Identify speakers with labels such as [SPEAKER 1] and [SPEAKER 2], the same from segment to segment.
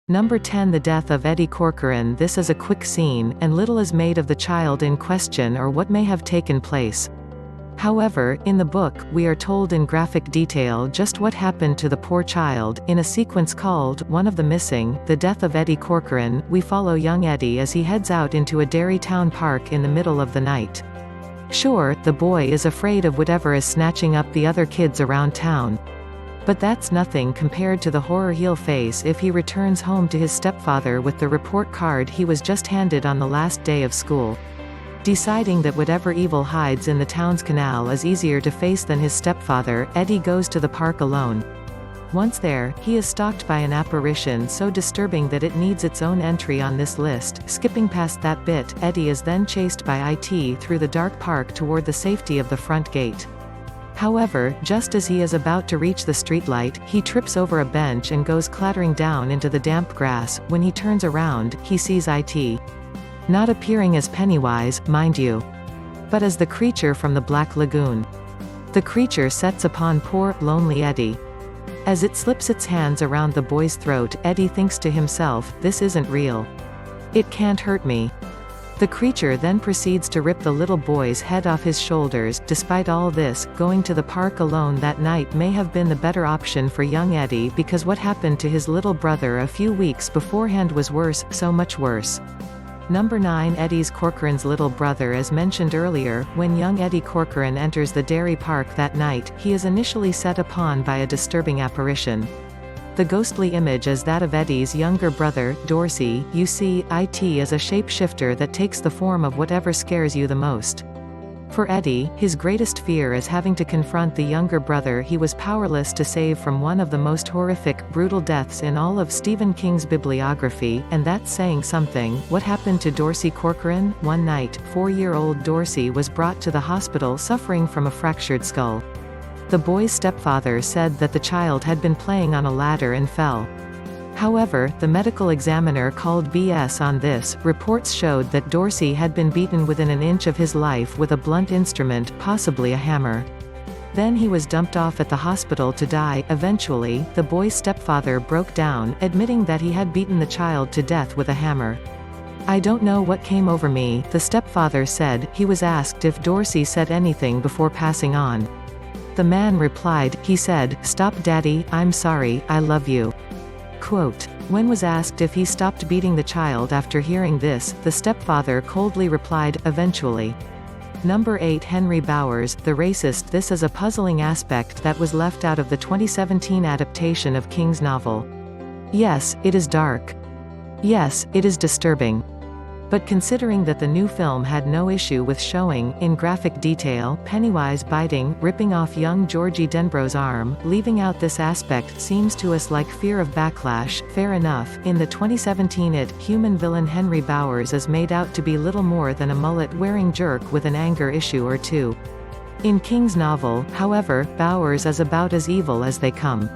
[SPEAKER 1] Number 10. The death of Eddie Corcoran. This is a quick scene, and little is made of the child in question or what may have taken place. However, in the book, we are told in graphic detail just what happened to the poor child. In a sequence called One of the Missing, The Death of Eddie Corcoran, we follow young Eddie as he heads out into a dairy town park in the middle of the night. Sure, the boy is afraid of whatever is snatching up the other kids around town. But that's nothing compared to the horror he'll face if he returns home to his stepfather with the report card he was just handed on the last day of school. Deciding that whatever evil hides in the town's canal is easier to face than his stepfather, Eddie goes to the park alone. Once there, he is stalked by an apparition so disturbing that it needs its own entry on this list. Skipping past that bit, Eddie is then chased by IT through the dark park toward the safety of the front gate. However, just as he is about to reach the streetlight, he trips over a bench and goes clattering down into the damp grass. When he turns around, he sees IT. Not appearing as Pennywise, mind you, but as the creature from the Black Lagoon. The creature sets upon poor, lonely Eddie. As it slips its hands around the boy's throat, Eddie thinks to himself, "This isn't real. It can't hurt me." The creature then proceeds to rip the little boy's head off his shoulders. Despite all this, going to the park alone that night may have been the better option for young Eddie because what happened to his little brother a few weeks beforehand was worse, so much worse. Number 9. Eddie Corcoran's little brother. As mentioned earlier, when young Eddie Corcoran enters the dairy park that night, he is initially set upon by a disturbing apparition. The ghostly image is that of Eddie's younger brother, Dorsey. You see, IT is a shapeshifter that takes the form of whatever scares you the most. For Eddie, his greatest fear is having to confront the younger brother he was powerless to save from one of the most horrific, brutal deaths in all of Stephen King's bibliography, and that's saying something. What happened to Dorsey Corcoran? One night, 4-year-old Dorsey was brought to the hospital suffering from a fractured skull. The boy's stepfather said that the child had been playing on a ladder and fell. However, the medical examiner called BS on this. Reports showed that Dorsey had been beaten within an inch of his life with a blunt instrument, possibly a hammer. Then he was dumped off at the hospital to die. Eventually, the boy's stepfather broke down, admitting that he had beaten the child to death with a hammer. "I don't know what came over me," the stepfather said. He was asked if Dorsey said anything before passing on. The man replied, "He said, 'Stop Daddy, I'm sorry, I love you.'" Quote. When was asked if he stopped beating the child after hearing this, the stepfather coldly replied, "Eventually." Number 8. Henry Bowers, the racist. This is a puzzling aspect that was left out of the 2017 adaptation of King's novel. Yes, it is dark. Yes, it is disturbing. But considering that the new film had no issue with showing, in graphic detail, Pennywise biting, ripping off young Georgie Denbrough's arm, leaving out this aspect seems to us like fear of backlash. Fair enough. In the 2017 human villain Henry Bowers is made out to be little more than a mullet-wearing jerk with an anger issue or two. In King's novel, however, Bowers is about as evil as they come.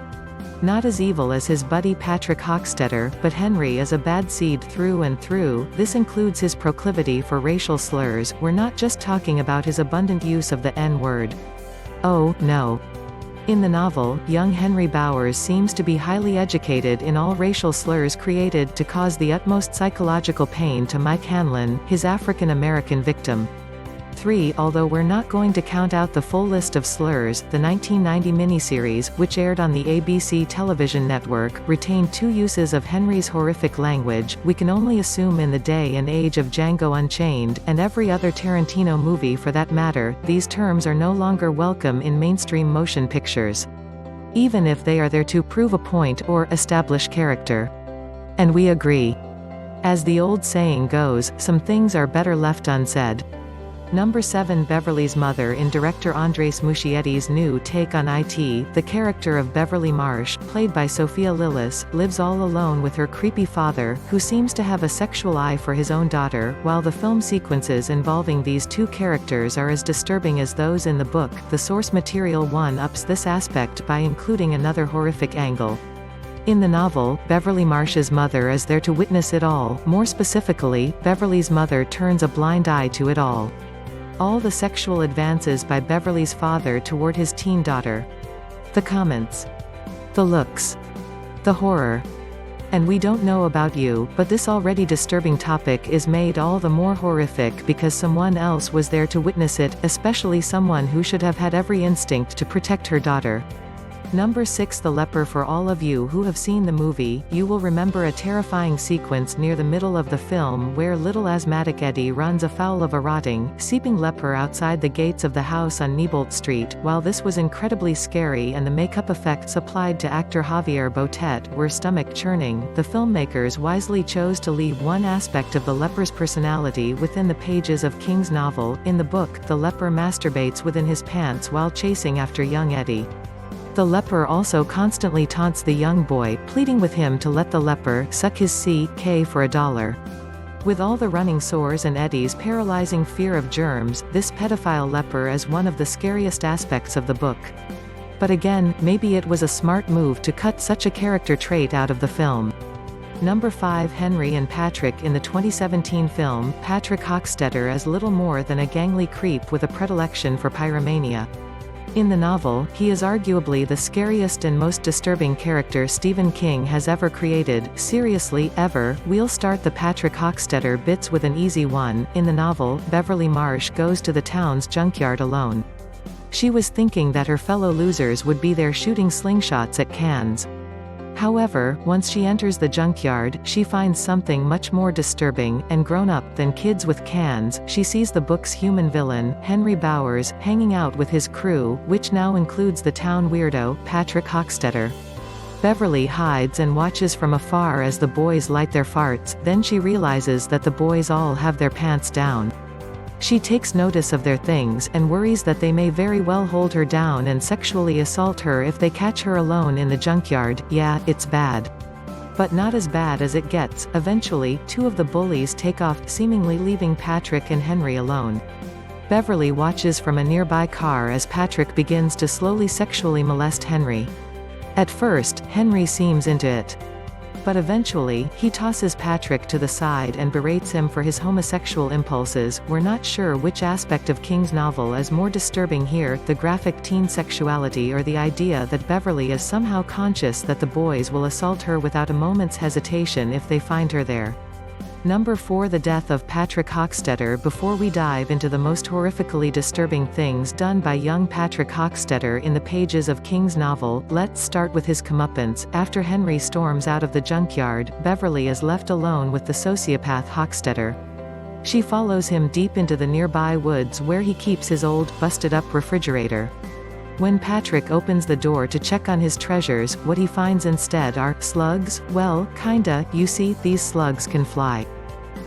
[SPEAKER 1] Not as evil as his buddy Patrick Hockstetter, but Henry is a bad seed through and through. This includes his proclivity for racial slurs. We're not just talking about his abundant use of the N-word. Oh, no. In the novel, young Henry Bowers seems to be highly educated in all racial slurs created to cause the utmost psychological pain to Mike Hanlon, his African-American victim. 3. Although we're not going to count out the full list of slurs, the 1990 miniseries, which aired on the ABC television network, retained 2 uses of Henry's horrific language. We can only assume in the day and age of Django Unchained, and every other Tarantino movie for that matter, these terms are no longer welcome in mainstream motion pictures. Even if they are there to prove a point or establish character. And we agree. As the old saying goes, some things are better left unsaid. Number 7. Beverly's mother. In director Andres Muschietti's new take on IT, the character of Beverly Marsh, played by Sophia Lillis, lives all alone with her creepy father, who seems to have a sexual eye for his own daughter. While the film sequences involving these two characters are as disturbing as those in the book, the source material one-ups this aspect by including another horrific angle. In the novel, Beverly Marsh's mother is there to witness it all. More specifically, Beverly's mother turns a blind eye to it all. All the sexual advances by Beverly's father toward his teen daughter. The comments. The looks. The horror. And we don't know about you, but this already disturbing topic is made all the more horrific because someone else was there to witness it, especially someone who should have had every instinct to protect her daughter. Number 6. The Leper. For all of you who have seen the movie, you will remember a terrifying sequence near the middle of the film where little asthmatic Eddie runs afoul of a rotting, seeping leper outside the gates of the house on Neibolt Street. While this was incredibly scary and the makeup effects applied to actor Javier Botet were stomach-churning, the filmmakers wisely chose to leave one aspect of the leper's personality within the pages of King's novel. In the book, the leper masturbates within his pants while chasing after young Eddie. The leper also constantly taunts the young boy, pleading with him to let the leper suck his CK for $1. With all the running sores and Eddie's paralyzing fear of germs, this pedophile leper is one of the scariest aspects of the book. But again, maybe it was a smart move to cut such a character trait out of the film. Number 5. Henry and Patrick. In the 2017 film, Patrick Hockstetter is little more than a gangly creep with a predilection for pyromania. In the novel, he is arguably the scariest and most disturbing character Stephen King has ever created. Seriously, ever. We'll start the Patrick Hockstetter bits with an easy one. In the novel, Beverly Marsh goes to the town's junkyard alone. She was thinking that her fellow losers would be there shooting slingshots at cans. However, once she enters the junkyard, she finds something much more disturbing and grown-up than kids with cans. She sees the book's human villain, Henry Bowers, hanging out with his crew, which now includes the town weirdo, Patrick Hockstetter. Beverly hides and watches from afar as the boys light their farts, then she realizes that the boys all have their pants down. She takes notice of their things, and worries that they may very well hold her down and sexually assault her if they catch her alone in the junkyard. Yeah, it's bad. But not as bad as it gets. Eventually, two of the bullies take off, seemingly leaving Patrick and Henry alone. Beverly watches from a nearby car as Patrick begins to slowly sexually molest Henry. At first, Henry seems into it. But eventually, he tosses Patrick to the side and berates him for his homosexual impulses. We're not sure which aspect of King's novel is more disturbing here, the graphic teen sexuality or the idea that Beverly is somehow conscious that the boys will assault her without a moment's hesitation if they find her there. Number 4. The death of Patrick Hockstetter. Before we dive into the most horrifically disturbing things done by young Patrick Hockstetter in the pages of King's novel, let's start with his comeuppance. After Henry storms out of the junkyard, Beverly is left alone with the sociopath Hockstetter. She follows him deep into the nearby woods where he keeps his old, busted-up refrigerator. When Patrick opens the door to check on his treasures, what he finds instead are slugs. Well, kinda. You see, these slugs can fly.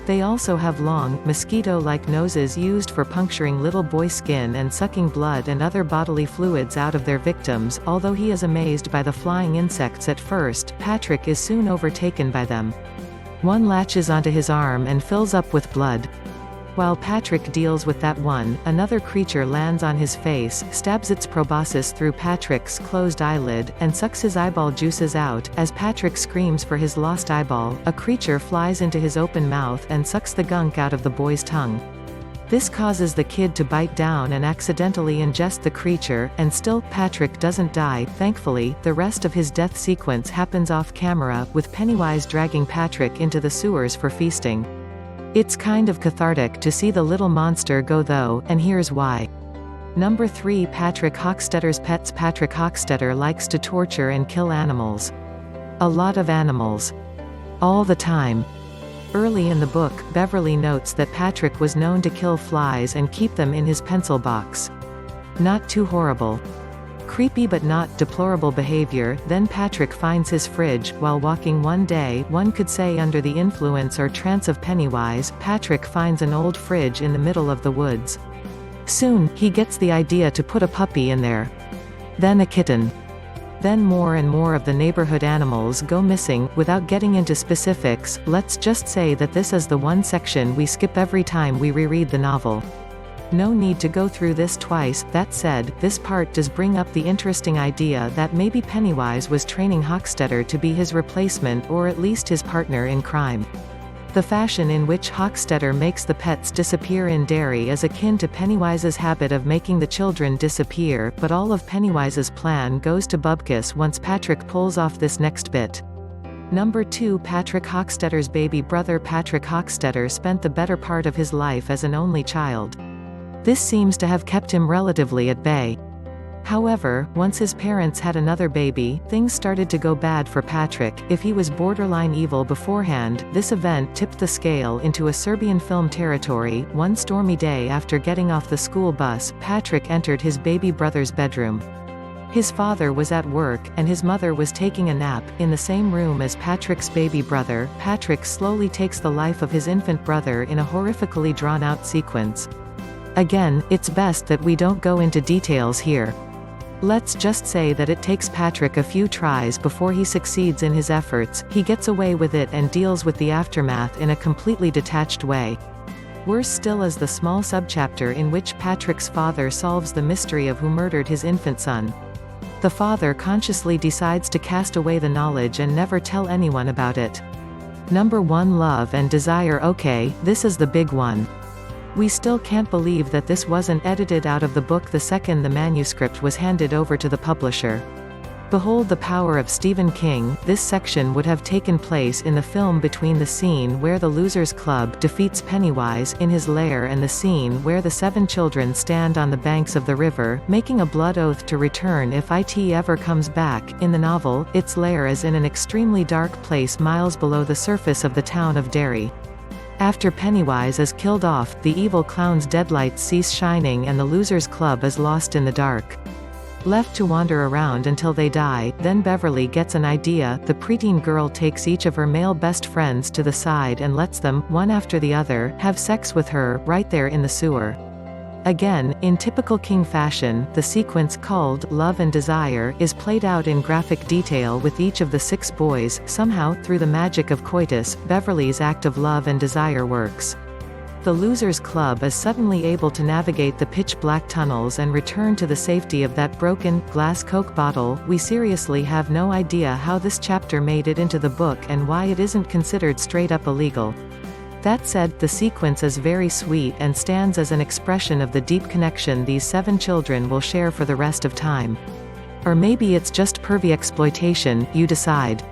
[SPEAKER 1] They also have long, mosquito-like noses used for puncturing little boy skin and sucking blood and other bodily fluids out of their victims. Although he is amazed by the flying insects at first, Patrick is soon overtaken by them. One latches onto his arm and fills up with blood. While Patrick deals with that one, another creature lands on his face, stabs its proboscis through Patrick's closed eyelid, and sucks his eyeball juices out. As Patrick screams for his lost eyeball, a creature flies into his open mouth and sucks the gunk out of the boy's tongue. This causes the kid to bite down and accidentally ingest the creature, and still, Patrick doesn't die. Thankfully, the rest of his death sequence happens off camera, with Pennywise dragging Patrick into the sewers for feasting. It's kind of cathartic to see the little monster go though, and here's why. Number 3. Patrick Hockstetter's pets. Patrick Hockstetter likes to torture and kill animals. A lot of animals. All the time. Early in the book, Beverly notes that Patrick was known to kill flies and keep them in his pencil box. Not too horrible. Creepy but not deplorable behavior. Then Patrick finds his fridge. While walking one day, one could say under the influence or trance of Pennywise, Patrick finds an old fridge in the middle of the woods. Soon, he gets the idea to put a puppy in there. Then a kitten. Then more and more of the neighborhood animals go missing. Without getting into specifics, let's just say that this is the one section we skip every time we reread the novel. No need to go through this twice. That said, this part does bring up the interesting idea that maybe Pennywise was training Hockstetter to be his replacement or at least his partner in crime. The fashion in which Hockstetter makes the pets disappear in Derry is akin to Pennywise's habit of making the children disappear, but all of Pennywise's plan goes to bupkis once Patrick pulls off this next bit. Number 2. Patrick Hochstetter's baby brother. Patrick Hochstetter spent the better part of his life as an only child. This seems to have kept him relatively at bay. However, once his parents had another baby, things started to go bad for Patrick. If he was borderline evil beforehand, this event tipped the scale into a Serbian film territory. One stormy day after getting off the school bus, Patrick entered his baby brother's bedroom. His father was at work, and his mother was taking a nap. In the same room as Patrick's baby brother, Patrick slowly takes the life of his infant brother in a horrifically drawn-out sequence. Again, it's best that we don't go into details here. Let's just say that it takes Patrick a few tries before he succeeds in his efforts. He gets away with it and deals with the aftermath in a completely detached way. Worse still is the small subchapter in which Patrick's father solves the mystery of who murdered his infant son. The father consciously decides to cast away the knowledge and never tell anyone about it. Number 1. Love and Desire. Okay, this is the big one. We still can't believe that this wasn't edited out of the book the second the manuscript was handed over to the publisher. Behold the power of Stephen King. This section would have taken place in the film between the scene where the Losers Club defeats Pennywise in his lair and the scene where the 7 children stand on the banks of the river, making a blood oath to return if it ever comes back. In the novel, its lair is in an extremely dark place miles below the surface of the town of Derry. After Pennywise is killed off, the evil clown's deadlights cease shining and the Losers Club is lost in the dark. Left to wander around until they die. Then Beverly gets an idea. The preteen girl takes each of her male best friends to the side and lets them, one after the other, have sex with her, right there in the sewer. Again, in typical King fashion, the sequence called Love and Desire is played out in graphic detail with each of the 6 boys. Somehow, through the magic of coitus, Beverly's act of love and desire works. The Losers Club is suddenly able to navigate the pitch-black tunnels and return to the safety of that broken, glass Coke bottle. We seriously have no idea how this chapter made it into the book and why it isn't considered straight-up illegal. That said, the sequence is very sweet and stands as an expression of the deep connection these 7 children will share for the rest of time. Or maybe it's just pervy exploitation, you decide.